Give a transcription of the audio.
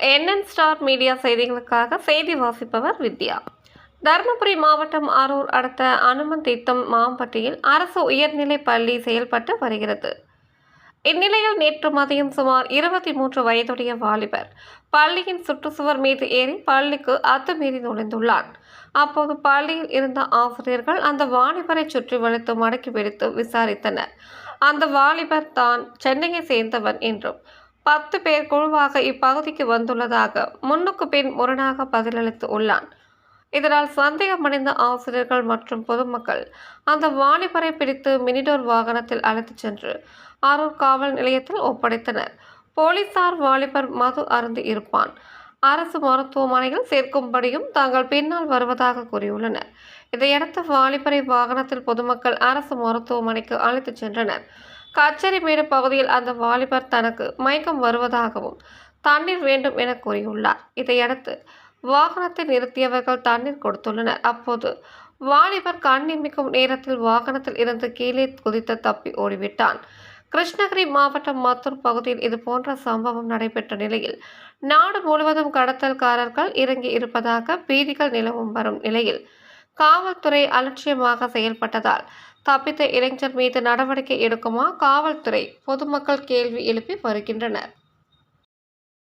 NN star media செய்திகளுக்காக செய்தி வாசிப்பவர் வித்யா. தருமபுரி மாவட்டம் அரூர் அடுத்த அனுமந்தீர்த்தம் மாம்பட்டியில் அரசு உயர்நிலைப் பள்ளி செயல்பட்டு வருகிறது. இந்நிலையில் நேற்று மதியம் சுமார் 23 வயதுடைய வாலிபர் பள்ளியின் சுற்றுச்சுவர் மீது ஏறி பள்ளிக்கு அத்துமீறி நுழைந்துள்ளார். அப்போது பள்ளியில் இருந்த ஆசிரியர்கள் அந்த வாலிபரை சுற்றி வளைத்து மடக்கி பிடித்து விசாரித்தனர். அந்த வாலிபர் தான் சென்னையை சேர்ந்தவன் என்றும் 10 பேர் குழுவாக இப்பகுதிக்கு வந்துள்ளதாக முன்னுக்கு பின் முரணாக பதிலளித்து உள்ளான். இதனால் சந்தேகமடைந்த ஆசிரியர்கள் மற்றும் பொதுமக்கள் அந்த வாலிபரை பிடித்து மினிடோர் வாகனத்தில் அழைத்துச் சென்று அரூர் காவல் நிலையத்தில் ஒப்படைத்தனர். போலீசார் வாலிபர் மது அருந்தி இருப்பான், அரசு மருத்துவமனையில் சேர்க்கும்படியும் தாங்கள் பின்னால் வருவதாக கூறியுள்ளனர். இதையடுத்து வாலிபரை வாகனத்தில் பொதுமக்கள் அரசு மருத்துவமனைக்கு அழைத்துச் சென்றனர். கச்சேரிமேடு பகுதியில் அந்த வாலிபர் தனக்கு மயக்கம் வருவதாகவும் தண்ணீர் வேண்டும் என கூறியுள்ளார். இதையடுத்து வாகனத்தை நிறுத்தியவர்கள் தண்ணீர் கொடுத்துள்ளனர். அப்போது வாலிபர் கண்ணிமிக்கும் நேரத்தில் வாகனத்தில் இருந்து கீழே குதித்து தப்பி ஓடிவிட்டான். கிருஷ்ணகிரி மாவட்டம் மத்தூர் பகுதியில் இதுபோன்ற சம்பவம் நடைபெற்ற நிலையில் நாடு முழுவதும் கடத்தல்காரர்கள் இறங்கி இருப்பதாக பீதிகள் நிலவும் வரும் நிலையில் காவல்துறை அலட்சியமாக செயல்பட்டதால் தப்பித்த இளைஞர் மீது நடவடிக்கை எடுக்குமா காவல்துறை பொதுமக்கள் கேள்வி எழுப்பி வருகின்றனர்.